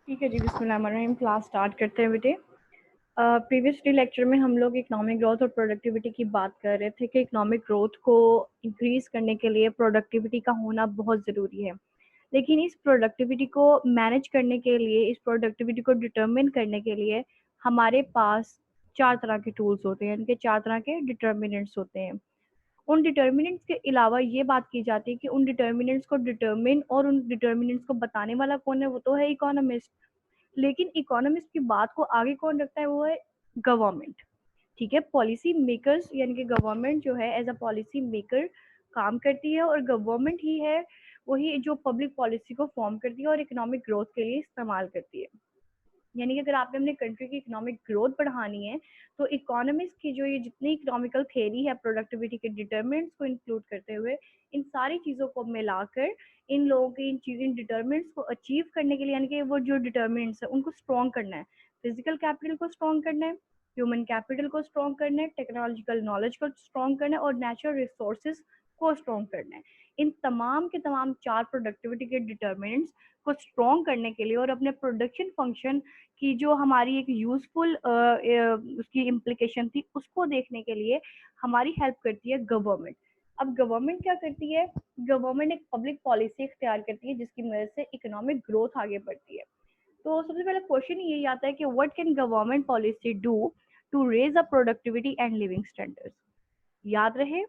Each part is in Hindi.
ठीक है जी, बिस्मिल्लाहिर्रहमानिर्रहीम। क्लास स्टार्ट करते हैं बेटे। प्रीवियसली लेक्चर में हम लोग इकोनॉमिक ग्रोथ और प्रोडक्टिविटी की बात कर रहे थे कि इकोनॉमिक ग्रोथ को इंक्रीज करने के लिए प्रोडक्टिविटी का होना बहुत ज़रूरी है। लेकिन इस प्रोडक्टिविटी को मैनेज करने के लिए, इस प्रोडक्टिविटी को डिटरमिन करने के लिए हमारे पास 4 तरह के टूल्स होते हैं, इनके 4 तरह के डिटर्मिनेंट्स होते हैं। उन डिटर्मिनेंट्स के अलावा ये बात की जाती है कि उन डिटर्मिनेंट्स को डिटरमिन और उन डिटर्मिनेंट्स को बताने वाला कौन है, वो तो है इकोनॉमिस्ट। लेकिन इकोनॉमिस्ट की बात को आगे कौन रखता है, वो है गवर्नमेंट। ठीक है, पॉलिसी मेकर्स यानी कि गवर्नमेंट जो है एज अ पॉलिसी मेकर काम करती है, और गवर्नमेंट ही है वही जो पब्लिक पॉलिसी को फॉर्म करती है और इकोनॉमिक ग्रोथ के लिए इस्तेमाल करती है। यानी कि अगर आपने अपने कंट्री की इकोनॉमिक ग्रोथ बढ़ानी है तो इकोनॉमिक्स की जो ये जितनी इकोनॉमिकल थ्योरी है प्रोडक्टिविटी के डिटरमिनेंट्स को इंक्लूड करते हुए, इन सारी चीज़ों को मिलाकर इन लोगों की इन डिटरमिनेंट्स को अचीव करने के लिए, यानी कि वो जो डिटरमिनेंट्स है उनको स्ट्रॉन्ग करना है। फिजिकल कैपिटल को स्ट्रॉन्ग करना है, ह्यूमन कैपिटल को स्ट्रॉन्ग करना है, टेक्नोलॉजिकल नॉलेज को स्ट्रॉन्ग करना है और नेचुरल रिसोर्सेज को स्ट्रॉन्ग करना है। इन तमाम के तमाम 4 प्रोडक्टिविटी के डिटरमिनेंट्स को स्ट्रॉन्ग करने के लिए और अपने प्रोडक्शन फंक्शन की जो हमारी एक यूजफुल उसकी इम्प्लीकेशन थी उसको देखने के लिए हमारी हेल्प करती है गवर्नमेंट। अब गवर्नमेंट क्या करती है? गवर्नमेंट एक पब्लिक पॉलिसी इख्तियार करती है जिसकी मदद से इकोनॉमिक ग्रोथ आगे बढ़ती है। तो सबसे पहले क्वेश्चन यही आता है कि what can government policy do to raise a productivity and living standards. याद रहे,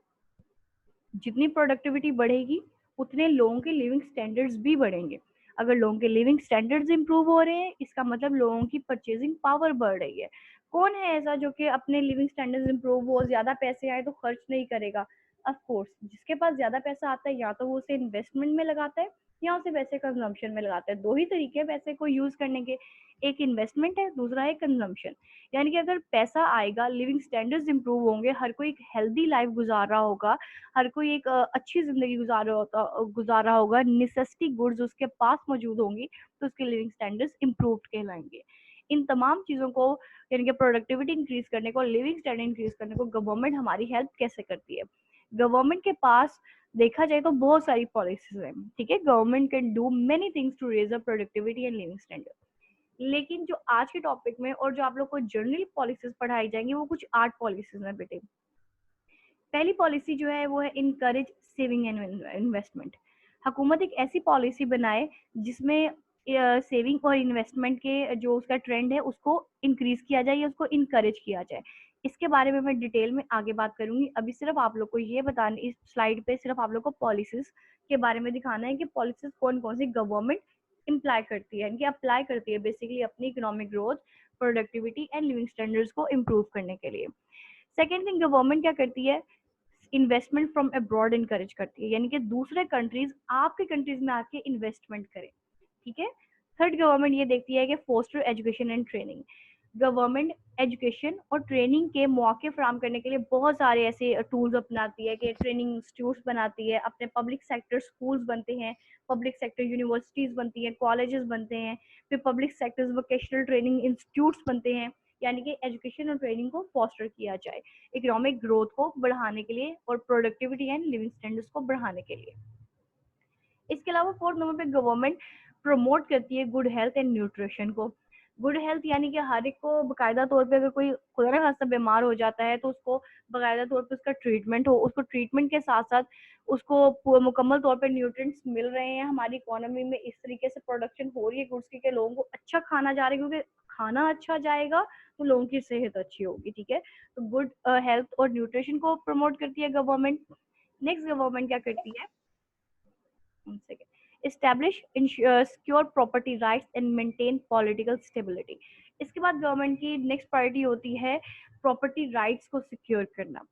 जितनी प्रोडक्टिविटी बढ़ेगी उतने लोगों के लिविंग स्टैंडर्ड्स भी बढ़ेंगे। अगर लोगों के लिविंग स्टैंडर्ड्स इंप्रूव हो रहे हैं, इसका मतलब लोगों की परचेजिंग पावर बढ़ रही है। कौन है ऐसा जो कि अपने लिविंग स्टैंडर्ड्स इंप्रूव हो, ज्यादा पैसे आए तो खर्च नहीं करेगा? ऑफ कोर्स, जिसके पास ज्यादा पैसा आता है या तो वो उसे इन्वेस्टमेंट में लगाता है या उसे वैसे कंजम्पशन में लगाता है। दो ही तरीके हैं पैसे को यूज करने के, एक इन्वेस्टमेंट है, दूसरा है कंजम्पशन। यानी कि अगर पैसा आएगा, लिविंग स्टैंडर्ड्स इंप्रूव होंगे, हर कोई एक हेल्दी लाइफ गुजार रहा होगा, हर कोई एक अच्छी ज़िंदगी गुजार रहा होगा, नेसेसिटी गुड्स उसके पास मौजूद होंगी, तो उसके लिविंग स्टैंडर्ड्स इम्प्रूव्ड कहलाएंगे। इन तमाम चीज़ों को, यानी कि प्रोडक्टिविटी इंक्रीज करने को, लिविंग स्टैंडर्ड इंक्रीज करने को गवर्नमेंट हमारी हेल्प कैसे करती है? गवर्नमेंट के पास देखा जाए तो बहुत सारी पॉलिसीज हैं। ठीक है, government can do many things to raise a productivity and living standard. लेकिन जो आज के टॉपिक में और जो आप लोग को जनरल पॉलिसीज पढ़ाई जाएंगी वो कुछ 8 पॉलिसीज हैं बेटे। पहली पॉलिसी जो है वो है इनकरेज सेविंग एंड इन्वेस्टमेंट। हुकूमत एक ऐसी पॉलिसी बनाए जिसमें सेविंग और इन्वेस्टमेंट के जो उसका ट्रेंड है उसको इंक्रीज किया जाए या उसको इनकरेज किया जाए। इसके बारे में मैं डिटेल में आगे बात करूंगी। अभी सिर्फ आप लोग को ये बताने, इस स्लाइड पे सिर्फ आप लोग को पॉलिसीज के बारे में दिखाना है कि पॉलिसीज कौन कौन सी गवर्नमेंट इम्प्लाई करती है, इनकी अप्लाई करती है बेसिकली अपनी economic growth, productivity and living standards को इम्प्रूव करने के लिए। सेकेंड थिंग, गवर्नमेंट क्या करती है? इन्वेस्टमेंट फ्रॉम अब्रॉड इनकरेज करती है, यानी कि दूसरे कंट्रीज आपके कंट्रीज में आके इन्वेस्टमेंट करें। ठीक है। थर्ड, गवर्नमेंट ये देखती है कि foster education and training. Government education और ट्रेनिंग के मौके फराम करने के लिए बहुत सारे ऐसे टूल्स अपनाती है कि ट्रेनिंग इंस्टीट्यूट्स बनाती है, अपने पब्लिक सेक्टर स्कूल्स बनते हैं, पब्लिक सेक्टर यूनिवर्सिटीज बनती हैं, कॉलेजेस बनते हैं, फिर public sector vocational training institutes बनते हैं। यानी कि एजुकेशन और ट्रेनिंग को फॉस्टर किया जाए इकोनॉमिक ग्रोथ को बढ़ाने के लिए और प्रोडक्टिविटी एंड लिविंग स्टैंडर्ड्स को बढ़ाने के लिए। इसके अलावा फोर्थ नंबर पे गवर्नमेंट प्रमोट करती है गुड हेल्थ एंड न्यूट्रिशन को। गुड हेल्थ यानी कि हर एक को बाकायदा तौर पे, अगर कोई खुदा ना खास्ता बीमार हो जाता है तो उसको बाकायदा तौर पे उसका ट्रीटमेंट हो, उसको ट्रीटमेंट के साथ साथ उसको मुकम्मल तौर पे न्यूट्रिएंट्स मिल रहे हैं। हमारी इकोनॉमी में इस तरीके से प्रोडक्शन हो रही है गुड्स की कि लोगों को अच्छा खाना जा रहा है, क्योंकि खाना अच्छा जाएगा तो लोगों की सेहत अच्छी होगी। ठीक है, तो गुड हेल्थ और न्यूट्रिशन को प्रमोट करती है गवर्नमेंट। नेक्स्ट, गवर्नमेंट क्या करती है? Establish secure property rights and maintain political stability. इसके बाद गवर्नमेंट की नेक्स्ट प्रायोरिटी होती है प्रॉपर्टी राइट्स को सिक्योर करना।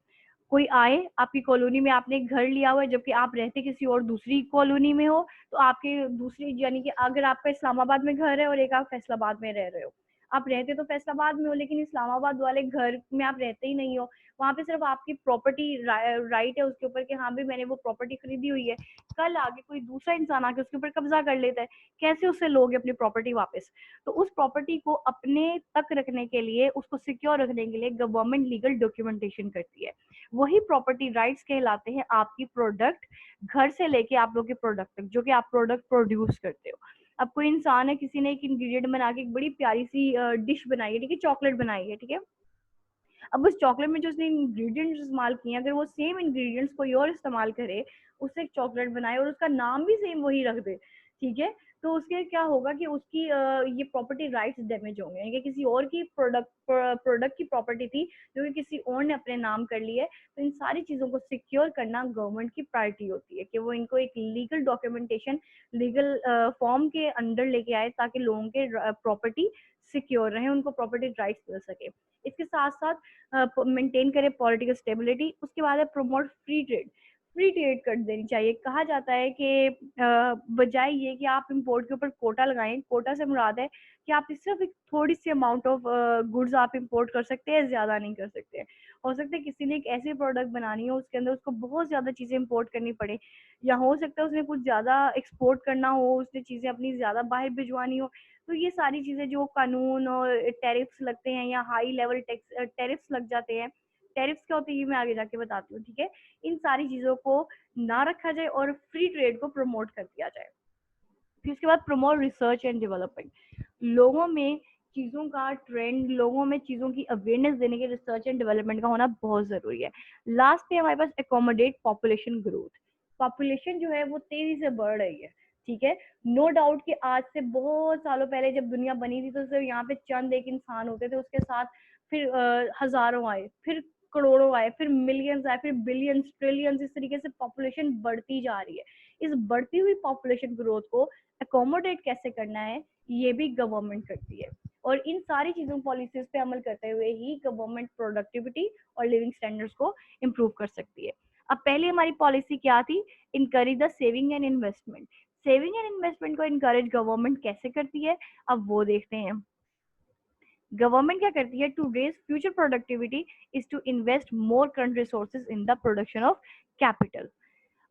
कोई आए आपकी कॉलोनी में, आपने एक घर लिया हुआ है जबकि आप रहते किसी और दूसरी कॉलोनी में हो, तो आपके दूसरी, यानी कि अगर आपका इस्लामाबाद में घर है और एक आप फैसलाबाद में रह रहे हो, आप रहते तो फैसलाबाद में हो लेकिन इस्लामाबाद वाले घर में आप रहते ही नहीं हो, वहां पे सिर्फ आपकी प्रॉपर्टी राइट है उसके ऊपर कि हाँ भी मैंने वो प्रॉपर्टी खरीदी हुई है। कल आगे कोई दूसरा इंसान आके उसके ऊपर कब्जा कर लेता है, कैसे उससे लोगे अपनी प्रॉपर्टी वापस? तो उस प्रॉपर्टी को अपने तक रखने के लिए, उसको सिक्योर रखने के लिए गवर्नमेंट लीगल डॉक्यूमेंटेशन करती है। वही प्रॉपर्टी राइट्स कहलाते हैं आपकी प्रोडक्ट, घर से लेके आप लोग के प्रोडक्ट तक जो कि आप प्रोडक्ट प्रोड्यूस करते हो। अब कोई इंसान है, किसी ने एक इंग्रेडिएंट बना के एक बड़ी प्यारी सी डिश बनाई है, ठीक है, चॉकलेट बनाई है, ठीक है। अब उस चॉकलेट में जो उसने इंग्रेडिएंट्स इस्तेमाल किए हैं, अगर वो सेम इंग्रेडिएंट्स कोई और इस्तेमाल करे, उससे एक चॉकलेट बनाए और उसका नाम भी सेम वही रख दे, ठीक है, तो उसके क्या होगा कि उसकी ये प्रॉपर्टी राइट्स डैमेज होंगे, कि किसी और की प्रोडक्ट की प्रॉपर्टी थी जो कि किसी और ने अपने नाम कर ली है। तो इन सारी चीजों को सिक्योर करना गवर्नमेंट की प्रायोरिटी होती है कि वो इनको एक लीगल डॉक्यूमेंटेशन, लीगल फॉर्म के अंडर लेके आए ताकि लोगों के प्रॉपर्टी सिक्योर रहे, उनको प्रॉपर्टी राइट्स मिल सके। इसके साथ साथ मेंटेन करें पॉलिटिकल स्टेबिलिटी। उसके बाद है promote free trade. Free trade कर देनी चाहिए। कहा जाता है कि बजाय ये कि आप इंपोर्ट के ऊपर कोटा लगाएं, कोटा से मुराद है कि आप सिर्फ एक थोड़ी सी अमाउंट ऑफ गुड्स आप इंपोर्ट कर सकते हैं, ज्यादा नहीं कर सकते। हो सकता है किसी ने एक ऐसी प्रोडक्ट बनानी हो, उसके अंदर उसको बहुत ज्यादा चीजें इंपोर्ट करनी पड़े, या हो सकता है उसने कुछ ज्यादा एक्सपोर्ट करना हो, उसने चीजें अपनी ज्यादा बाहर भिजवानी हो। तो ये सारी चीजें जो कानून और टैरिफ्स लगते हैं या हाई लेवल टैक्स टैरिफ्स लग जाते हैं, टैरिफ्स क्या होते हैं ये मैं आगे जाके बताती हूँ, ठीक है। इन सारी चीजों को ना रखा जाए और फ्री ट्रेड को प्रमोट कर दिया जाए। फिर उसके बाद प्रमोट रिसर्च एंड डेवलपमेंट। लोगों में चीजों का ट्रेंड, लोगों में चीजों की अवेयरनेस देने के रिसर्च एंड डेवलपमेंट का होना बहुत जरूरी है। लास्ट पे हमारे पास एकोमोडेट पॉपुलेशन ग्रोथ। पॉपुलेशन जो है वो तेजी से बढ़ रही है, ठीक है। नो डाउट कि आज से बहुत सालों पहले जब दुनिया बनी थी तो सिर्फ यहाँ पे चंद एक इंसान होते थे, उसके साथ फिर हजारों आए, फिर करोड़ों आए, फिर मिलियंस आए, फिर बिलियंस, ट्रिलियंस, इस तरीके से पॉपुलेशन बढ़ती जा रही है। इस बढ़ती हुई पॉपुलेशन ग्रोथ को अकोमोडेट कैसे करना है, ये भी गवर्नमेंट करती है। और इन सारी चीजों पॉलिसीज पे अमल करते हुए ही गवर्नमेंट प्रोडक्टिविटी और लिविंग स्टैंडर्ड्स को इम्प्रूव कर सकती है। अब पहले हमारी पॉलिसी क्या थी? Encourage the saving and investment. Saving and investment को इनकरेज गवर्नमेंट कैसे करती है, अब वो देखते हैं। गवर्नमेंट क्या करती है? To raise future productivity is to invest more current resources in the production of capital.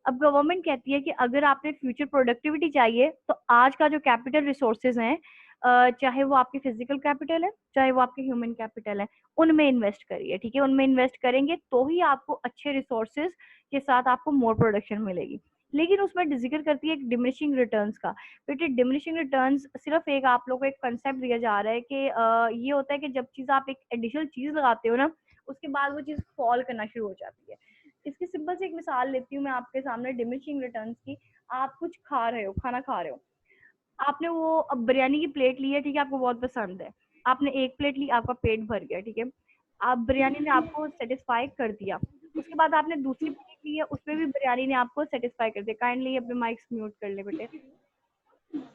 अब गवर्नमेंट कहती है कि अगर आपने फ्यूचर प्रोडक्टिविटी चाहिए तो आज का जो कैपिटल रिसोर्सेज हैं, चाहे वो आपकी फिजिकल कैपिटल है, चाहे वो आपके ह्यूमन कैपिटल है, उनमें इन्वेस्ट करिए, ठीक है। उनमें इन्वेस्ट करेंगे तो ही आपको अच्छे रिसोर्सेज के साथ आपको मोर प्रोडक्शन मिलेगी। लेकिन उसमें जिक्र करती है एक डिमिनिशिंग रिटर्न्स का। बेटे डिमिनिशिंग रिटर्न्स सिर्फ एक आप लोगों को एक कंसेप्ट दिया जा रहा है कि ये होता है कि जब चीज आप एक एडिशनल चीज लगाते हो ना, उसके बाद वो चीज फॉल करना शुरू हो जाती है। इसकी सिंपल सी एक मिसाल लेती हूँ मैं आपके सामने डिमिनिशिंग रिटर्न्स की। आप कुछ खा रहे हो, खाना खा रहे हो, आपने वो अब बिरयानी की प्लेट ली है, ठीक है, आपको बहुत पसंद है, आपने एक प्लेट ली, आपका पेट भर गया, ठीक है, आप बिरयानी ने आपको सेटिस्फाई कर दिया। उसके बाद आपने दूसरी प्लेट ली है, उसमें भी बिरयानी ने आपको सेटिस्फाई कर दिया। काइंडली अपने माइक्स म्यूट कर ले बेटे।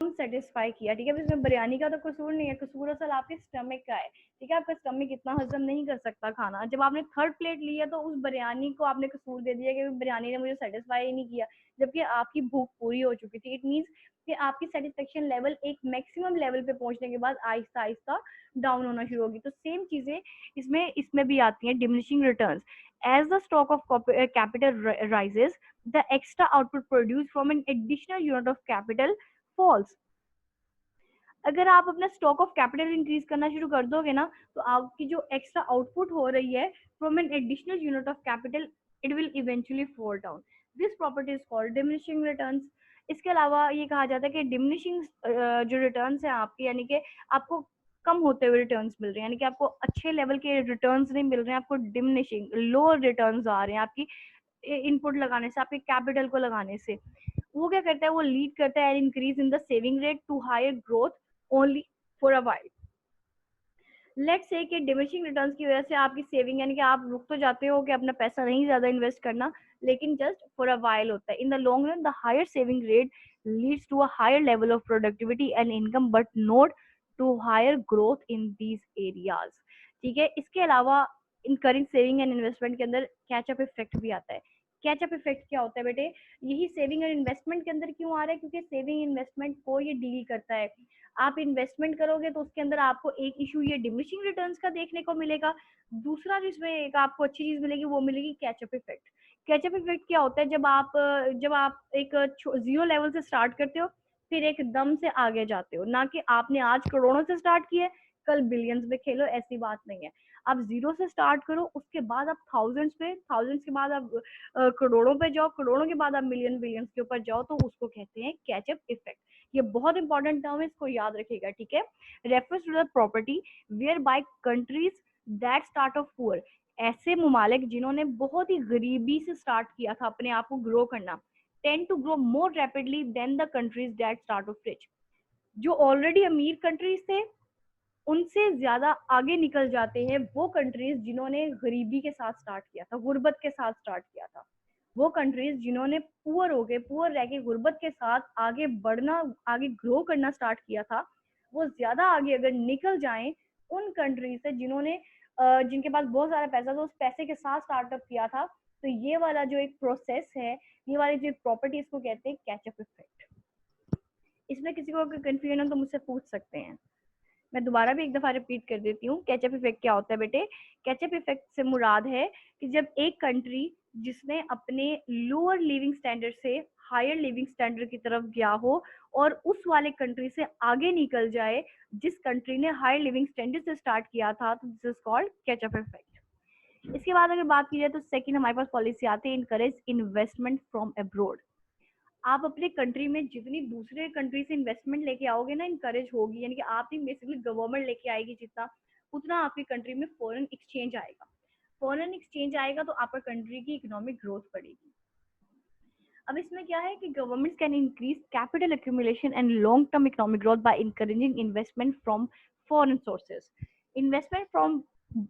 सेटिस्फाई किया, ठीक है। इसमें बिरयानी का तो कसूर नहीं है, कसूर असल आपके स्टमक का है, ठीक है। आपका स्टमक इतना हजम नहीं कर सकता खाना। जब आपने थर्ड प्लेट ली है तो उस बिरयानी को आपने कसूर दे दिया कि बिरयानी ने मुझे सेटिस्फाई ही नहीं किया, जबकि आपकी भूख पूरी हो चुकी थी। इट मीन्स कि आपकी सेटिस्फेक्शन लेवल एक मैक्सिमम लेवल पे पहुंचने के बाद आहिस्ता आहिस्ता डाउन होना शुरू होगी। तो सेम चीजें इसमें इसमें भी आती हैं, diminishing returns. As the stock of capital rises, the extra output produce from an additional unit of capital falls. अगर आप अपना स्टॉक ऑफ कैपिटल इंक्रीज करना शुरू कर दोगे ना, तो आपकी जो एक्स्ट्रा आउटपुट हो रही है from an additional unit of capital, it will eventually fall down. This property is called diminishing returns. इसके अलावा ये कहा जाता है कि डिमिनिशिंग जो रिटर्न्स है आपके, यानी कि आपको कम होते हुए रिटर्न्स मिल रहे हैं, यानी कि आपको अच्छे लेवल के रिटर्न्स नहीं मिल रहे हैं, आपको डिमिनिशिंग लो रिटर्न्स आ रहे हैं आपकी इनपुट लगाने से, आपके कैपिटल को लगाने से। वो क्या करता है? वो लीड करता है increase in the saving rate to higher growth only for a while. Let's say कि डिमिनिशिंग रिटर्न्स की वजह से आपकी सेविंग, यानी कि आप रुक तो जाते हो कि अपना पैसा नहीं ज्यादा इन्वेस्ट करना, लेकिन जस्ट फॉर अ वाइल होता है। In the long run the higher saving rate leads to a higher level of productivity and income, but not to higher growth in these areas, ठीक है। इसके अलावा इनकरिंग सेविंग एंड इन्वेस्टमेंट के अंदर कैचअप इफेक्ट भी आता है। कैचअप इफेक्ट क्या होता है बेटे? यही सेविंग और इन्वेस्टमेंट के अंदर क्यों आ रहा है? क्योंकि सेविंग इन्वेस्टमेंट को ये डील करता है। आप इन्वेस्टमेंट करोगे तो उसके अंदर आपको एक इशू ये डिमिनिशिंग रिटर्न्स का देखने को मिलेगा। दूसरा जिसमें एक आपको अच्छी चीज मिलेगी वो मिलेगी कैचअप इफेक्ट। कैचअप इफेक्ट क्या होता है? जब आप एक जीरो लेवल से स्टार्ट करते हो, फिर एकदम से आगे जाते हो, ना कि आपने आज करोड़ों से स्टार्ट किया है, कल बिलियंस में खेलो, ऐसी बात नहीं है। आप जीरो से स्टार्ट करो, उसके बाद आप थाउजेंड्स पे, थाउजेंड्स के बाद आप करोड़ों पे जाओ, करोड़ों के बाद आप मिलियन बिलियंस के ऊपर जाओ, तो उसको कहते हैं कैचअप इफेक्ट। ये बहुत इंपॉर्टेंट टर्म है, इसको याद रखिएगा, ठीक है। Refers to the property whereby countries that start off poor, ऐसे ममालिक जिन्होंने बहुत ही गरीबी से स्टार्ट किया था अपने आप को ग्रो करना, tend to grow more rapidly than the countries that start off rich. जो ऑलरेडी अमीर कंट्रीज थे उनसे ज्यादा आगे निकल जाते हैं वो कंट्रीज जिन्होंने गरीबी के साथ स्टार्ट किया था, गुर्बत के साथ स्टार्ट किया था। वो कंट्रीज जिन्होंने पुअर हो गए, पुअर रह के गुर्बत के साथ आगे बढ़ना, आगे ग्रो करना स्टार्ट किया था, वो ज्यादा आगे अगर निकल जाएं उन कंट्रीज से जिन्होंने जिनके पास बहुत सारा पैसा था, उस पैसे के साथ स्टार्टअप किया था। तो ये वाला जो एक प्रोसेस है, ये वाली जो प्रॉपर्टी, इसको कहते हैं कैचअप इफेक्ट। इसमें किसी को अगर कंफ्यूजन हो तो मुझसे पूछ सकते हैं। मैं दोबारा भी एक दफा रिपीट कर देती हूँ, कैचअप इफेक्ट क्या होता है बेटे। कैचअप इफेक्ट से मुराद है कि जब एक कंट्री जिसने अपने लोअर लिविंग स्टैंडर्ड से हायर लिविंग स्टैंडर्ड की तरफ गया हो और उस वाले कंट्री से आगे निकल जाए जिस कंट्री ने हायर लिविंग स्टैंडर्ड से स्टार्ट किया था, तो this is called catch up effect. इसके बाद अगर बात की जाए तो सेकंड हमारे पास पॉलिसी आती है इनकरेज इन्वेस्टमेंट फ्रॉम अब्रोड। आप अपने कंट्री में जितनी दूसरे कंट्री से इन्वेस्टमेंट लेके आओगे ना, इनकरेज होगी, यानी कि आप ही बेसिकली गवर्नमेंट लेके आएगी जितना, उतना आपकी कंट्री में फॉरेन एक्सचेंज आएगा। फॉरेन एक्सचेंज आएगा तो आपका कंट्री की इकोनॉमिक ग्रोथ बढ़ेगी। अब इसमें क्या है कि government can increase capital accumulation and long term economic growth by encouraging investment from foreign sources. Investment from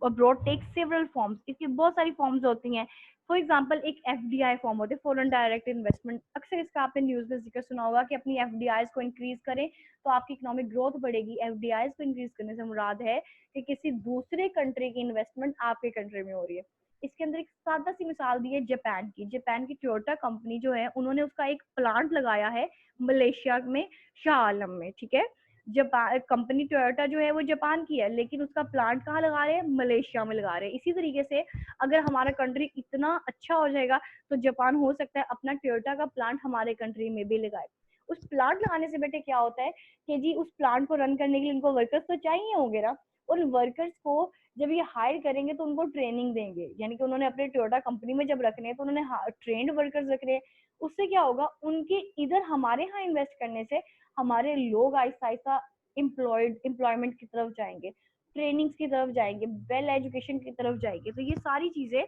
abroad take several forms, इसकी बहुत सारी फॉर्म्स होती हैं। फॉर एग्जाम्पल एक एफडीआई फॉर्म होते हैं, फॉरेन डायरेक्ट इन्वेस्टमेंट। अक्सर इसका आपने न्यूज में जिक्र सुना होगा कि अपनी एफडीआई को इंक्रीज करें तो आपकी इकोनॉमिक ग्रोथ बढ़ेगी। एफडीआई को इंक्रीज करने से मुराद है कि किसी दूसरे कंट्री की इन्वेस्टमेंट आपके कंट्री में हो रही है। इसके अंदर एक सादा सी मिसाल दी है जापान की। जापान की टोयोटा कंपनी जो है, उन्होंने उसका एक प्लांट लगाया है मलेशिया में, शाह आलम में, ठीक है। जापान कंपनी टोयोटा जो है वो जापान की है, लेकिन उसका प्लांट कहाँ लगा रहे हैं, मलेशिया में लगा रहे हैं। इसी तरीके से अगर हमारा कंट्री इतना अच्छा हो जाएगा तो जापान हो सकता है अपना टोयोटा का प्लांट हमारे कंट्री में भी लगाए। उस प्लांट लगाने से बेटे क्या होता है कि जी उस प्लांट को रन करने के लिए उनको वर्कर्स तो चाहिए होंगे ना, और वर्कर्स को जब ये हायर करेंगे तो उनको ट्रेनिंग देंगे, यानी कि उन्होंने अपने टोयोटा कंपनी में जब रखने हैं तो उन्होंने ट्रेंड वर्कर्स रखने हैं। उससे क्या होगा, उनके इधर हमारे यहाँ इन्वेस्ट करने से हमारे लोग आहिस्ता आहिस्ता एम्प्लॉयमेंट की तरफ जाएंगे, ट्रेनिंग्स की तरफ जाएंगे, वेल एजुकेशन की तरफ जाएंगे। तो ये सारी चीजें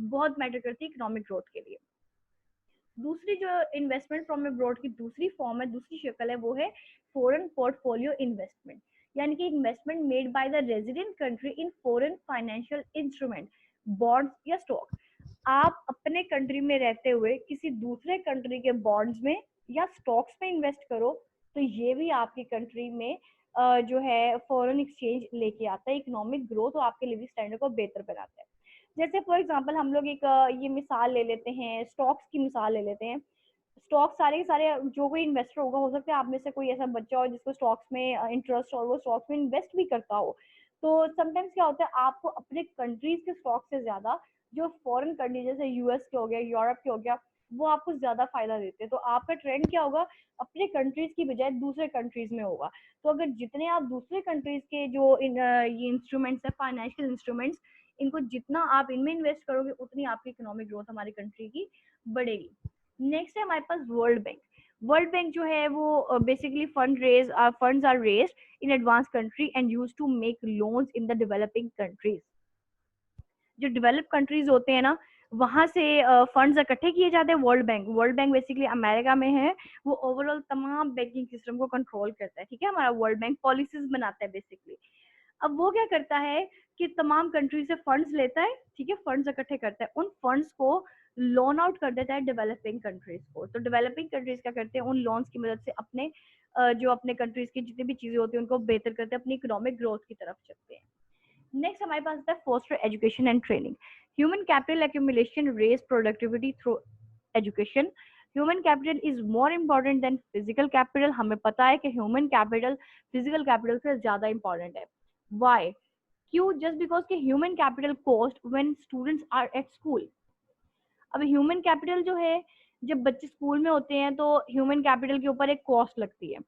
बहुत मैटर करती है इकोनॉमिक ग्रोथ के लिए। दूसरी जो इन्वेस्टमेंट फ्रॉम अब्रॉड की दूसरी फॉर्म है, दूसरी शक्ल है, वो है फॉरेन पोर्टफोलियो इन्वेस्टमेंट, यानी कि investment made by the resident country in foreign financial instrument, bonds या स्टॉक। आप अपने कंट्री में रहते हुए किसी दूसरे कंट्री के बॉन्ड्स में या स्टॉक्स में इन्वेस्ट करो, तो ये भी आपकी कंट्री में जो है फॉरेन एक्सचेंज लेके आता है, इकोनॉमिक ग्रोथ और आपके लिविंग स्टैंडर्ड को बेहतर बनाता है। जैसे फॉर एग्जांपल हम लोग एक ये मिसाल ले लेते हैं, स्टॉक्स की मिसाल ले लेते हैं। स्टॉक सारे के सारे, जो कोई इन्वेस्टर होगा, हो सकता है आप में से कोई ऐसा बच्चा हो जिसको स्टॉक्स में इंटरेस्ट और वो स्टॉक्स में इन्वेस्ट भी करता हो। तो समटाइम्स क्या होता है, आपको अपने कंट्रीज के स्टॉक से ज्यादा जो फॉरेन कंट्री जैसे यूएस के हो गया, यूरोप के हो गया, वो आपको ज्यादा फायदा देते हैं। तो आपका ट्रेंड क्या होगा, अपने कंट्रीज की बजाय दूसरे कंट्रीज में होगा। तो अगर जितने आप दूसरे कंट्रीज के जो ये इंस्ट्रूमेंट्स है, फाइनेंशियल इंस्ट्रूमेंट्स, इनको जितना आप इनमें इन्वेस्ट करोगे उतनी आपकी इकोनॉमिक ग्रोथ हमारी कंट्री की बढ़ेगी। नेक्स्ट है हमारे पास वर्ल्ड बैंक। वर्ल्ड बैंक जो है वो basically funds are raised in advance country and used to make loans in the developing countries. जो डेवलप कंट्रीज होते हैं ना, वहां से फंड्स इकट्ठे किए जाते हैं। वर्ल्ड बैंक बेसिकली अमेरिका में है, वो ओवरऑल तमाम बैंकिंग सिस्टम को कंट्रोल करता है, ठीक है। हमारा वर्ल्ड बैंक पॉलिसीज बनाता है बेसिकली। अब वो क्या करता है कि तमाम कंट्री से फंड्स लेता है, ठीक है, फंड्स इकट्ठे करता है, उन फंड्स को लोन आउट कर देता है डेवलपिंग कंट्रीज को। तो डेवलपिंग कंट्रीज क्या करते हैं, उन लोन्स की मदद से अपने जो अपने कंट्रीज की जितनी भी चीजें होती हैं उनको बेहतर करते हैं, अपनी इकोनॉमिक ग्रोथ की तरफ चलते हैं। नेक्स्ट हमारे पास है foster education and training. Human capital accumulation raise productivity through education. Human capital is more important than physical capital. हमें पता है कि ह्यूमन कैपिटल फिजिकल कैपिटल से ज्यादा इंपॉर्टेंट है। वाई? क्यों? जस्ट बिकॉज के human capital cost when students are at school. अब ह्यूमन कैपिटल जो है, जब बच्चे स्कूल में होते हैं तो ह्यूमन कैपिटल के ऊपर एक कॉस्ट लगती है,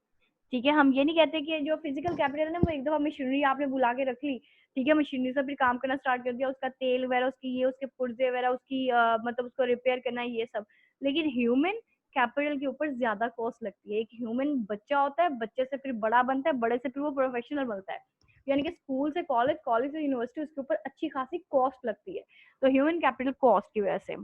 ठीक है, हम ये नहीं कहते कि जो फिजिकल कैपिटल है ना, वो एक दफा मशीनरी आपने बुला के रख ली, ठीक है, मशीनरी से फिर काम करना स्टार्ट कर दिया, उसका तेल वगैरह, उसकी ये, उसके पुर्जे वगैरह, उसकी मतलब उसको रिपेयर करना, ये सब। लेकिन ह्यूमन कैपिटल के ऊपर ज्यादा कॉस्ट लगती है। एक ह्यूमन बच्चा होता है, बच्चे से फिर बड़ा बनता है, बड़े से फिर वो प्रोफेशनल बनता है, यानी कि स्कूल से कॉलेज, कॉलेज से यूनिवर्सिटी, उसके ऊपर अच्छी खासी कॉस्ट लगती है। तो ह्यूमन कैपिटल कॉस्ट की वजह से।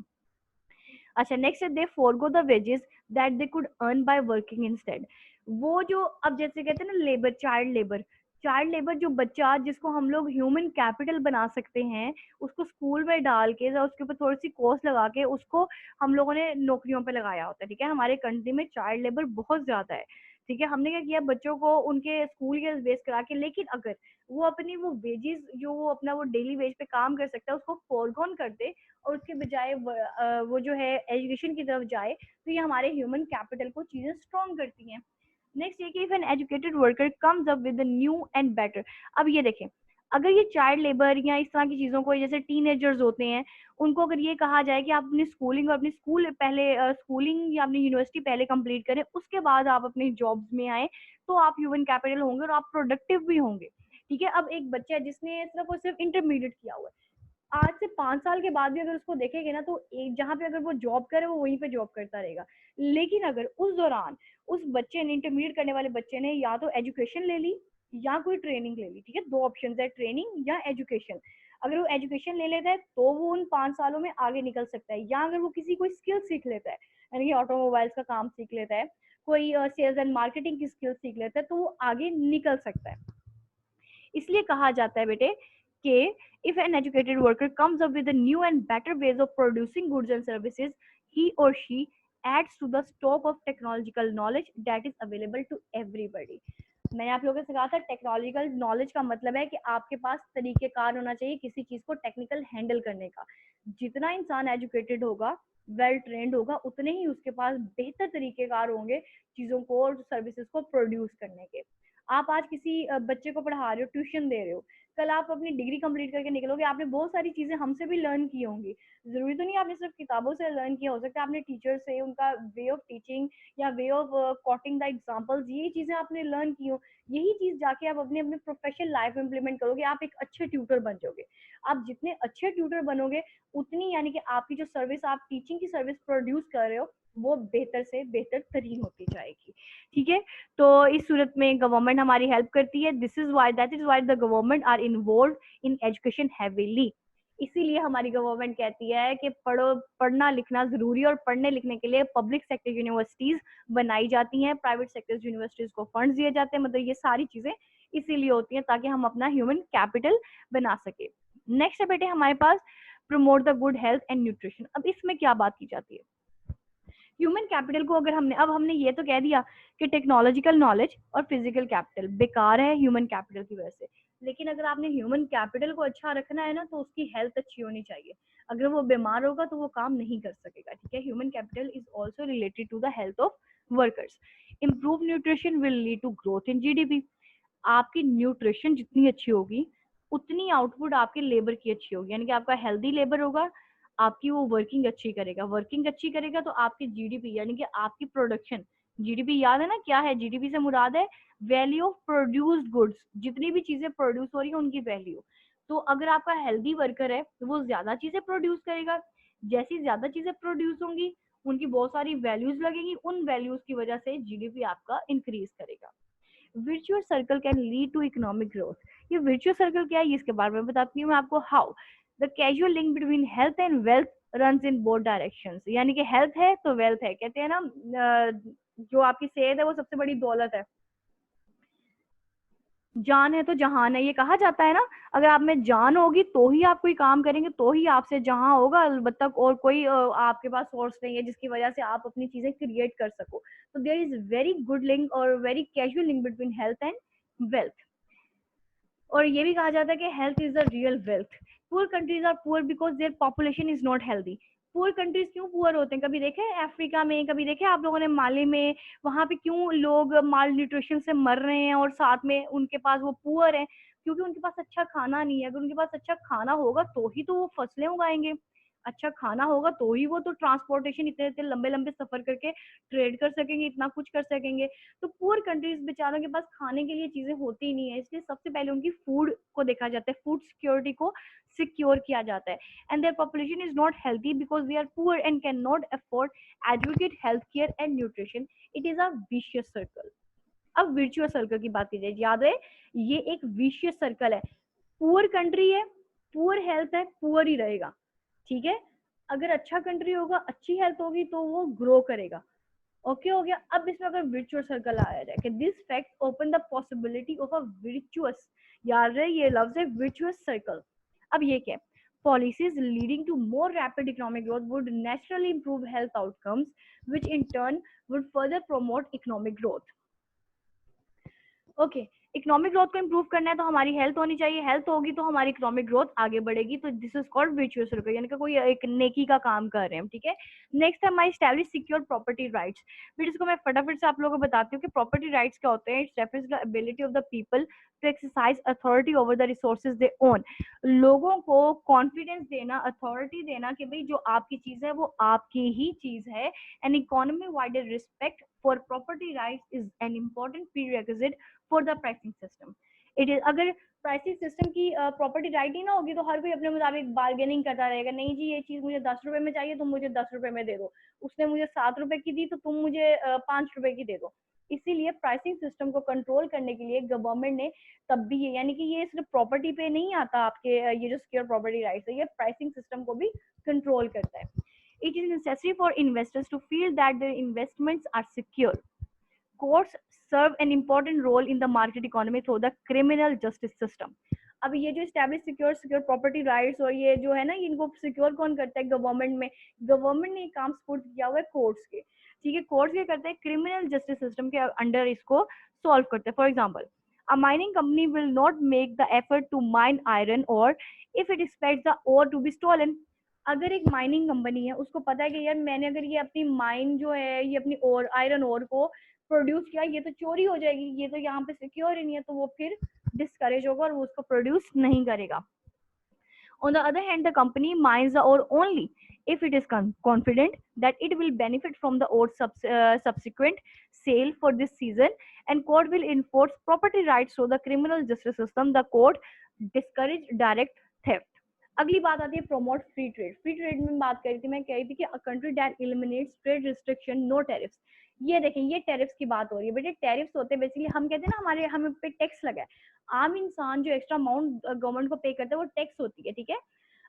अच्छा, नेक्स्ट है they forgo the wages that they could earn by working instead. वो जो अब जैसे कहते हैं ना labour, child labour, child labour, जो बच्चा जिसको हम लोग ह्यूमन कैपिटल बना सकते हैं, उसको स्कूल में डाल के या उसके ऊपर थोड़ी सी कॉस्ट लगा के उसको हम लोगों ने नौकरियों पे लगाया होता है। ठीक है, हमारे कंट्री में चाइल्ड लेबर बहुत ज्यादा है। ठीक है, हमने क्या किया, बच्चों को उनके स्कूल के बेस करा के, लेकिन अगर वो अपनी वो वेजेस जो वो अपना वो डेली वेज पे काम कर सकता है उसको फोरगॉन कर दे और उसके बजाय वो जो है एजुकेशन की तरफ जाए, तो ये हमारे ह्यूमन कैपिटल को चीजें स्ट्रॉन्ग करती हैं। नेक्स्ट ये कि if an educated worker comes up with new and better. अब ये देखें, अगर ये चाइल्ड लेबर या इस तरह की चीजों को, जैसे टीनेजर्स होते हैं, उनको अगर ये कहा जाए कि आप अपनी स्कूलिंग और अपनी स्कूल पहले स्कूलिंग या अपनी यूनिवर्सिटी पहले कंप्लीट करें, उसके बाद आप अपनी जॉब्स में आए, तो आप ह्यूमन कैपिटल होंगे और आप प्रोडक्टिव भी होंगे। ठीक है, अब एक बच्चा है जिसने सिर्फ और सिर्फ इंटरमीडिएट किया हुआ है, आज से 5 साल के बाद भी अगर उसको देखेंगे ना, तो एक जहाँ पे अगर वो जॉब करे वो वहीं पे जॉब करता रहेगा। लेकिन अगर उस दौरान उस बच्चे ने, इंटरमीडिएट करने वाले बच्चे ने, या तो एजुकेशन ले ली या कोई ट्रेनिंग ले ली, ठीक है, दो ऑप्शन है, ट्रेनिंग या एजुकेशन। अगर वो एजुकेशन ले लेता है तो वो उन 5 सालों में आगे निकल सकता है, या अगर वो किसी कोई स्किल सीख लेता है, यानी कि ऑटोमोबाइल्स का काम सीख लेता है, कोई सेल्स एंड मार्केटिंग की स्किल सीख लेता है, तो वो आगे निकल सकता है। इसलिए कहा जाता है बेटे कि if an educated worker comes up with a new and better ways of producing goods and services, he or she adds to the stock of technological knowledge that is available to everybody. मैंने आप लोगों से कहा था, टेक्नोलॉजिकल नॉलेज का मतलब है कि आपके पास तरीकेकार होना चाहिए किसी चीज को टेक्निकल हैंडल करने का। जितना इंसान एजुकेटेड होगा, वेल ट्रेंड होगा, उतने ही उसके पास बेहतर तरीकेकार होंगे चीजों को और सर्विसेज को प्रोड्यूस करने के। आप आज किसी बच्चे को पढ़ा रहे हो, ट्यूशन दे रहे हो, कल आप अपनी डिग्री कंप्लीट करके निकलोगे, आपने बहुत सारी चीजें हमसे भी लर्न की होंगी। जरूरी तो नहीं आपने सिर्फ किताबों से लर्न किया, हो सकता है आपने टीचर से उनका वे ऑफ टीचिंग या way of coating the examples, ये चीजें आपने लर्न की हो। यही चीज जाके आप अपने अपने प्रोफेशनल लाइफ में इंप्लीमेंट करोगे, आप एक अच्छे ट्यूटर बन जाओगे। आप जितने अच्छे ट्यूटर बनोगे, उतनी यानी कि आपकी जो सर्विस, आप टीचिंग की सर्विस प्रोड्यूस कर रहे हो, वो बेहतर से बेहतर तरीन होती जाएगी। ठीक है, तो इस सूरत में गवर्नमेंट हमारी हेल्प करती है। This is why, that is why the government are involve in education heavily. इसीलिए हमारी गवर्नमेंट कहती है कि पढ़ो, पढ़ना लिखना जरूरी, और पढ़ने लिखने के लिए पब्लिक सेक्टर यूनिवर्सिटीज बनाई जाती हैं, प्राइवेट सेक्टर यूनिवर्सिटीज को फंड्स दिए जाते हैं। मतलब ये सारी चीजें इसीलिए होती हैं ताकि हम अपना ह्यूमन कैपिटल बना सके। नेक्स्ट है बेटे हमारे पास promote the good health and nutrition. अब इसमें क्या बात की जाती है, ह्यूमन कैपिटल को अगर हमने ये तो कह दिया कि टेक्नोलॉजिकल नॉलेज और फिजिकल कैपिटल बेकार है ह्यूमन कैपिटल की वजह से, लेकिन अगर आपने ह्यूमन कैपिटल को अच्छा रखना है ना, तो उसकी हेल्थ अच्छी होनी चाहिए। अगर वो बीमार होगा तो वो काम नहीं कर सकेगा। ठीक है, human capital is also related to the health of workers. Improve nutrition will lead to growth in GDP. आपकी न्यूट्रिशन जितनी अच्छी होगी, उतनी आउटपुट आपके लेबर की अच्छी होगी, यानी कि आपका हेल्दी लेबर होगा, आपकी वो वर्किंग अच्छी करेगा, वर्किंग अच्छी करेगा तो आपकी जीडीपी यानी कि आपकी प्रोडक्शन, जीडीपी याद है ना क्या है, जीडीपी से मुराद है वैल्यू ऑफ प्रोड्यूस्ड गुड्स, जितनी भी चीजें प्रोड्यूस हो रही है उनकी वैल्यू। तो अगर आपका हेल्दी वर्कर है तो वो ज्यादा चीजें प्रोड्यूस करेगा, जैसी ज्यादा चीजें प्रोड्यूस होंगी उनकी बहुत सारी वैल्यूज लगेंगी, उन वैल्यूज की वजह से जीडीपी आपका इंक्रीज करेगा। virtuous circle can lead to economic growth। ये virtuous circle क्या है, इसके बारे में बताती हूँ मैं आपको। How the casual link between health and wealth runs in both directions. यानी कि हेल्थ है तो वेल्थ है, कहते हैं ना जो आपकी सेहत है वो सबसे बड़ी दौलत है, जान है तो जहान है, ये कहा जाता है ना। अगर आप में जान होगी तो ही आप कोई काम करेंगे, तो ही आपसे जहां होगा, अलबत्ता और कोई आपके पास सोर्स नहीं है जिसकी वजह से आप अपनी चीजें क्रिएट कर सको। तो there is very good link और very casual link between health and wealth. और ये भी कहा जाता है कि health is the real wealth. Poor countries are poor because their population is not healthy. Poor countries क्यों पुअर होते हैं, कभी देखे अफ्रीका में, कभी देखे आप लोगों ने माली में, वहां पे क्यों लोग माल न्यूट्रिशन से मर रहे हैं और साथ में उनके पास वो पुअर है, क्योंकि उनके पास अच्छा खाना नहीं है। अगर उनके पास अच्छा खाना होगा तो ही तो वो फसलें उगाएंगे, अच्छा खाना होगा तो ही वो तो ट्रांसपोर्टेशन इतने इतने लंबे लंबे सफर करके ट्रेड कर सकेंगे, इतना कुछ कर सकेंगे। तो पुअर कंट्रीज बेचारों के पास खाने के लिए चीजें होती ही नहीं है, इसलिए सबसे पहले उनकी फूड को देखा जाता है, फूड सिक्योरिटी को सिक्योर किया जाता है। And their population is not healthy because we are poor and can not afford educate health care and nutrition. It is a vicious circle. अब वर्चुअस सर्कल की बात की जाए, याद है ये एक विशियस सर्कल है। पुअर कंट्री है, पुअर हेल्थ है, पुअर ही रहेगा, ठीक है। अगर अच्छा कंट्री होगा, अच्छी हेल्थ होगी तो वो ग्रो करेगा। ओके हो गया। अब इसमें अगर वर्चुअस सर्कल आया जाए कि this fact open the possibility of a virtuous, याद रहे ये लफ्ज है वर्चुअस सर्कल। अब ये क्या है, policies leading to more rapid economic growth would naturally improve health outcomes, which in turn would further promote economic growth. Okay, economic growth को इंप्रूव करना है तो हमारी हेल्थ होनी चाहिए, हेल्थ होगी तो हमारी इकोनॉमिक ग्रोथ आगे बढ़ेगी। तो this is called virtuous circle, यानी कि कोई एक नेकी का काम कर रहे हैं हम, ठीक है। नेक्स्ट है माई स्टैब्लिश सिक्योर प्रॉपर्टी राइट्स। फिर इसको मैं फटाफट से आप लोगों को बताती हूँ कि प्रॉपर्टी राइट्स क्या होते हैं। It's refers the ability of the people to exercise authority over the resources they own. लोगों को कॉन्फिडेंस देना, अथॉरिटी देना कि भाई जो आपकी चीज है वो आपकी ही चीज है। An economy wider respect for property rights is an important prerequisite for the pricing system. It is, अगर प्राइसिंग सिस्टम की प्रॉपर्टी राइट ही ना होगी तो हर कोई अपने मुताबिक बार्गेनिंग करता रहेगा, नहीं जी ये चीज मुझे 10 रुपए में चाहिए, तुम मुझे 10 रुपए में दे दो, उसने मुझे 7 रुपए की दी तो तुम मुझे 5 रुपए की दे दो। इसीलिए प्राइसिंग सिस्टम को कंट्रोल करने के लिए गवर्नमेंट ने तब भी ये, यानी कि ये सिर्फ प्रॉपर्टी पे नहीं आता आपके, ये जो सिक्योर प्रॉपर्टी राइट्स है ये प्राइसिंग सिस्टम को भी कंट्रोल करता है। It is necessary for investors to feel that their investments are secure. Courts serve an important role in the market economy through the criminal justice system. अब ये जो स्टैब्लिश सिक्योर प्रॉपर्टी राइट्स और ये जो है ना, इनको सिक्योर कौन करता है, गवर्नमेंट में। गवर्नमेंट ने काम सपोर्ट किया हुआ है कोर्ट्स के, ठीक है। कोर्ट्स क्या करते हैं, क्रिमिनल जस्टिस सिस्टम के अंडर इसको सॉल्व करते हैं। For example, a mining company will not make the effort to mine iron और if it expects the ore to be stolen. अगर एक माइनिंग कंपनी है, उसको पता है कि यार मैंने अगर ये अपनी माइन जो है, ये अपनी और आयरन ओर को प्रोड्यूस किया, ये तो चोरी हो जाएगी, ये तो यहाँ पे सिक्योर ही नहीं है, तो वो फिर डिस्करेज होगा और वो उसको प्रोड्यूस नहीं करेगा। On the other hand, the company mines the ore only if it is confident that it will benefit from the ore subsequent sale for this season, and court will enforce property rights through the criminal justice system. The court discourage direct theft. अगली बात आती है promote free trade. Free trade में बात करी थी, मैं कह रही थी कि a country that eliminates trade restriction, no tariffs. ये देखें, ये टैरिफ्स की बात हो रही है बेटे। टैरिफ्स होते हैं बेसिकली, हम कहते हैं ना हमारे हम पे टैक्स लगा है। आम इंसान जो एक्स्ट्रा अमाउंट गवर्नमेंट को पे करता है वो टैक्स होती है, ठीक है।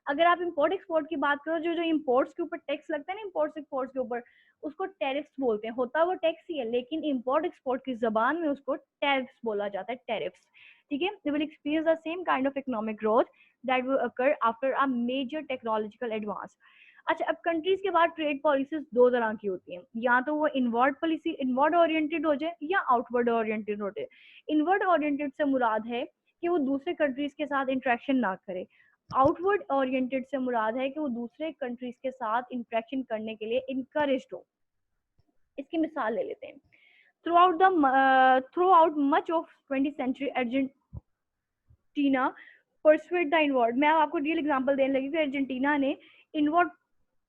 अगर आप इंपोर्ट एक्सपोर्ट की बात करो, जो जो इंपोर्ट्स के ऊपर टैक्स लगता है ना, इंपोर्ट्स एक्सपोर्ट्स के ऊपर, उसको टैरिफ्स बोलते हैं। होता वो टैक्स ही है, लेकिन इंपोर्ट एक्सपोर्ट की जबान में उसको टैरिफ्स बोला जाता है, टैरिफ्स, ठीक है। They will experience the same kind of economic growth that will occur after a major technological advance. अच्छा, अब कंट्रीज के बाद ट्रेड पॉलिसीज दो तरह की होती हैं, या तो वो इनवर्ड पॉलिसी, इनवर्ड ओरिएंटेड हो जाए, या आउटवर्ड ओरिएंटेड हो जाए। इनवर्ड ओरिएंटेड से मुराद है कि वो दूसरे कंट्रीज के साथ इंटरेक्शन ना करे। आउटवर्ड ओरिएंटेड से मुराद है कि वो दूसरे कंट्रीज के साथ इंटरेक्शन करने के लिए इनकरेज हो। इसकी मिसाल ले लेते हैं। Throughout much of 20th century Argentina persuade the inward. मैं आपको रियल एग्जांपल देने लगी कि अर्जेंटीना ने इनवर्ड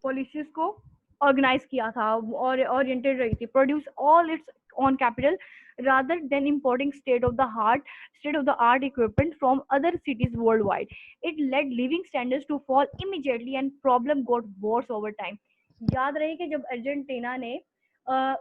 पॉलिसीज को ऑर्गेनाइज किया था और ओरिएंटेड रही थी, produce all it's on capital rather than importing state of the art equipment from other cities worldwide. It led living standards to fall immediately and problem got worse over time. याद रहे कि जब अर्जेंटीना ने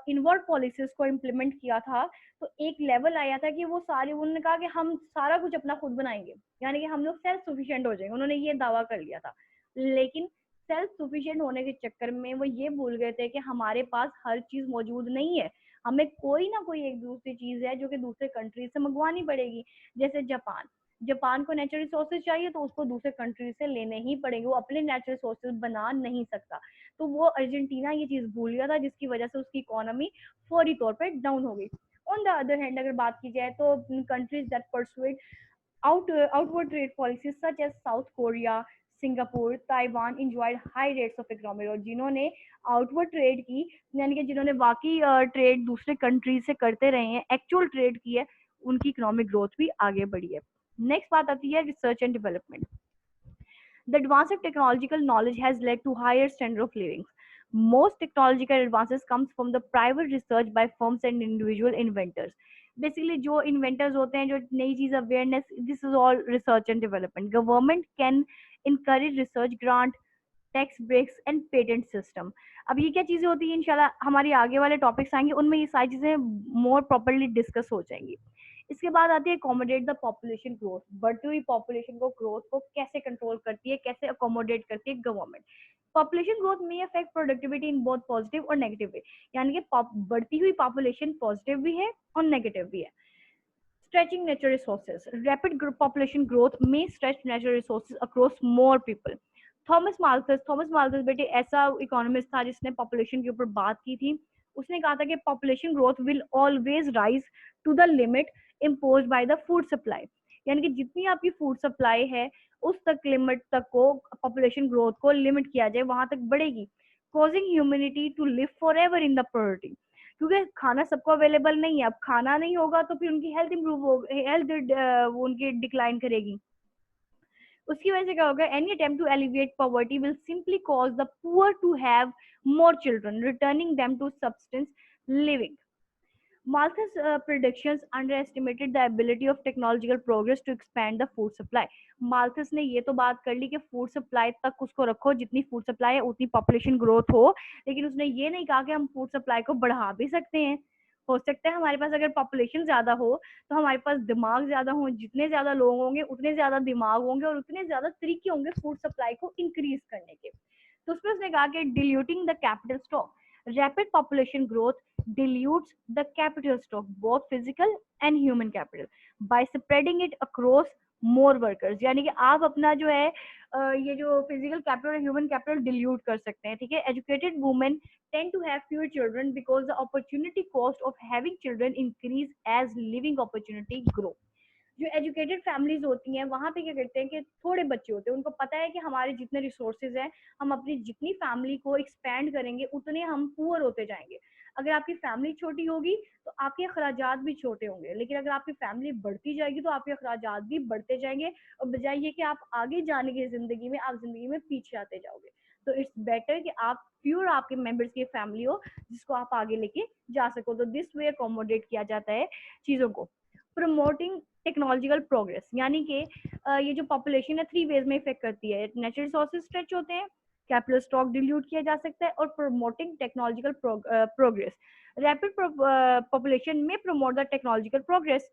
इनवर्ड पॉलिसीज को इम्प्लीमेंट किया था तो एक लेवल आया था कि वो सारे, उन्होंने कहा कि हम सारा कुछ अपना खुद बनाएंगे, यानी कि हम लोग सेल्फ सफिशिएंट हो जाएंगे, उन्होंने ये दावा कर लिया था। लेकिन सेल्फ सफिशिएंट होने के चक्कर में वो ये भूल गए थे कि हमारे पास हर चीज मौजूद नहीं है, हमें कोई ना कोई एक दूसरी चीज है जो कि दूसरे कंट्री से मंगवानी पड़ेगी। जैसे जापान को नेचुरल रिसोर्सेज चाहिए तो उसको दूसरे कंट्री से लेने ही पड़ेंगे, वो अपने नेचुरल रिसोर्सेज बना नहीं सकता। तो वो अर्जेंटीना ये चीज भूल गया था, जिसकी वजह से उसकी इकोनॉमी फौरी तौर पर डाउन हो गई। ऑन द अदर हैंड अगर बात की जाए तो countries that persuade outward trade policies such as South Korea, Singapore, Taiwan enjoyed high rates of economic growth। जिन्होंने आउटवर्ड ट्रेड की, यानी कि जिन्होंने वाकई ट्रेड दूसरे कंट्री से करते रहे हैं, एक्चुअल ट्रेड की है, उनकी इकोनॉमिक ग्रोथ भी आगे बढ़ी है। नेक्स्ट बात आती है research and development. The advance of technological knowledge has led to higher standard of living. Most technological advances comes from the private research by firms and individual inventors. Basically जो inventors होते हैं, जो नई चीज awareness, this is all research and development. Government can encourage research grant, tax breaks and patent system. अब ये क्या चीजें होती है, इंशाल्लाह हमारी आगे वाले टॉपिक्स आएंगे, उनमें ये सारी चीजें मोर प्रॉपर्ली डिस्कस हो जाएंगी. इसके बाद आती है अकोमोडेट द पॉपुलेशन ग्रोथ. बढ़ती हुई पॉपुलेशन को ग्रोथ को कैसे कंट्रोल करती है, कैसे अकोमोडेट करती है गवर्नमेंट. पॉपुलेशन ग्रोथ में affect productivity in both positive और नेगेटिव वे. यानी कि बढ़ती हुई पॉपुलेशन पॉजिटिव भी है और नेगेटिव भी है. Stretching natural resources. Rapid population growth may stretch natural resources across more people. Thomas Malthus बेटे ऐसा इकोनॉमिस्ट था जिसने पॉपुलेशन के ऊपर बात की थी. उसने कहा था कि population growth will always rise to the limit imposed by the food supply. यानी कि जितनी आपकी फूड सप्लाई है उस तक लिमिट तक को पॉपुलेशन ग्रोथ को लिमिट किया जाए, वहां तक बढ़ेगी, causing humanity to live forever in the poverty. क्योंकि खाना सबको अवेलेबल नहीं है. अब खाना नहीं होगा तो फिर उनकी हेल्थ इंप्रूव हो, हेल्थ उनकी डिक्लाइन करेगी. उसकी वजह से क्या होगा, any attempt to alleviate poverty will simply cause the poor to have more children, returning them to subsistence living. Malthus predictions underestimated the ability of technological progress to expand the food supply. Malthus ने ये तो बात कर ली कि फूड सप्लाई तक उसको रखो, जितनी फूड सप्लाई है उतनी पॉपुलेशन ग्रोथ हो, लेकिन उसने ये नहीं कहा कि हम फूड सप्लाई को बढ़ा भी सकते हैं. हो सकता है हमारे पास अगर पॉपुलेशन ज्यादा हो तो हमारे पास दिमाग ज्यादा हो, जितने ज्यादा लोग होंगे उतने ज्यादा दिमाग होंगे और उतने ज्यादा तरीके होंगे फूड सप्लाई को इंक्रीज करने के. तो उसमें उसने कहा कि diluting the capital stock. Rapid population growth dilutes the capital stock, both physical and human capital, by spreading it across more workers. यानी कि आप अपना जो है ये जो फिजिकल कैपिटल और ह्यूमन कैपिटल डिल्यूट कर सकते हैं. ठीक है. Educated women tend to have fewer children because the opportunity cost of having children increase as living opportunity grow. जो एजुकेटेड फैमिलीज होती हैं वहां पे क्या करते हैं कि थोड़े बच्चे होते हैं, उनको पता है कि हमारे जितने रिसोर्सेज हैं, हम अपनी जितनी फैमिली को एक्सपैंड करेंगे उतने हम पुअर होते जाएंगे. अगर आपकी फैमिली छोटी होगी तो आपके अखराजात भी छोटे होंगे, लेकिन अगर आपकी फैमिली बढ़ती जाएगी तो आपके अखराजात भी बढ़ते जाएंगे, और बजाय ये कि आप आगे जाने की जिंदगी में, आप जिंदगी में पीछे आते जाओगे. तो इट्स बेटर कि आप प्योर आपके मेंबर्स की फैमिली हो जिसको आप आगे लेके जा सको. तो दिस वे अकोमोडेट किया जाता है चीजों को. Promoting technological progress. यानी कि ये जो पॉपुलेशन है 3 वेज में इफेक्ट करती है. नेचुरल रिसोर्सेज स्ट्रेच होते हैं, कैपिटल स्टॉक डिल्यूट किया जा सकता है, और promoting technological progress. Rapid population में promote the technological progress.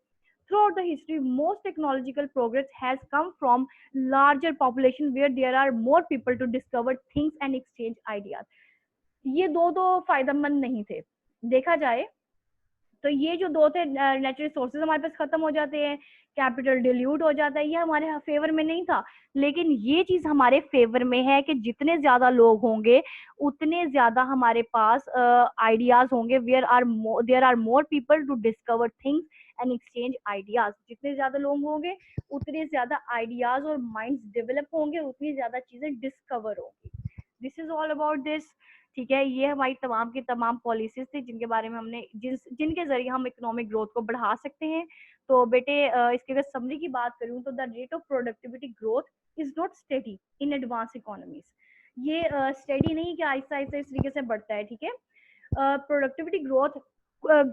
Throughout the history, most technological progress has come from larger population where there are more people to discover things and exchange ideas. ये दो तो फायदेमंद नहीं थे. देखा जाए तो ये जो दो थे, नेचुरल रिसोर्सेज हमारे पास खत्म हो जाते हैं, कैपिटल डिल्यूट हो जाता है, ये हमारे फेवर में नहीं था. लेकिन ये चीज हमारे फेवर में है कि जितने ज्यादा लोग होंगे उतने ज्यादा हमारे पास आइडियाज होंगे. There are more people to discover things and exchange ideas. जितने ज्यादा लोग होंगे उतने ज्यादा आइडियाज और माइंड्स डेवलप होंगे, उतनी ज्यादा चीजें डिस्कवर होंगी. This is all about this. ठीक है. ये हमारी तमाम की तमाम पॉलिसीज थी जिनके बारे में हमने जिनके जरिए हम इकोनॉमिक ग्रोथ को बढ़ा सकते हैं. तो बेटे इसकी अगर समरी की बात करूं तो the rate of productivity growth is not steady in advance economies. ये स्टेडी नहीं कि आहिस्ता आहिस्ता इस तरीके से बढ़ता है. ठीक है. Productivity growth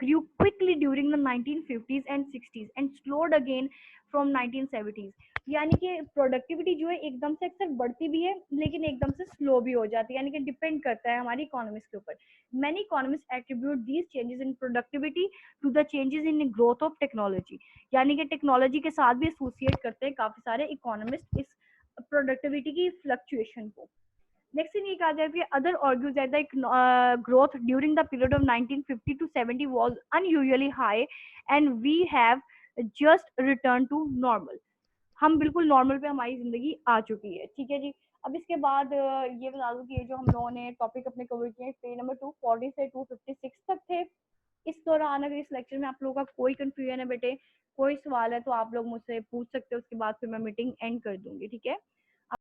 grew quickly during the 1950s and 60s and slowed again from 1970s. यानी कि प्रोडक्टिविटी जो है एकदम से अक्सर बढ़ती भी है लेकिन एकदम से स्लो भी हो जाती है. यानी कि डिपेंड करता है हमारी इकोनॉमिक्स के ऊपर. Many economist attribute these changes in productivity to the changes in growth of technology. यानी कि टेक्नोलॉजी के साथ भी एसोसिएट करते हैं काफी सारे इकोनॉमिस्ट इस प्रोडक्टिविटी की फ्लक्चुएशन को. Next thing ये कहा जाए कि other argues that the growth during the period of 1950 to 70 was unusually high and we have just returned to normal. हम बिल्कुल नॉर्मल पे हमारी जिंदगी आ चुकी है. ठीक है जी. अब इसके बाद ये बता दूं कि ये जो हम लोगों ने टॉपिक अपने कवर किए पेज नंबर 240 से 256 तक थे. इस दौरान अगर इस लेक्चर में आप लोगों का कोई कंफ्यूजन है बेटे, कोई सवाल है तो आप लोग मुझसे पूछ सकते हो. उसके बाद फिर मैं मीटिंग एंड कर दूंगी. ठीक है.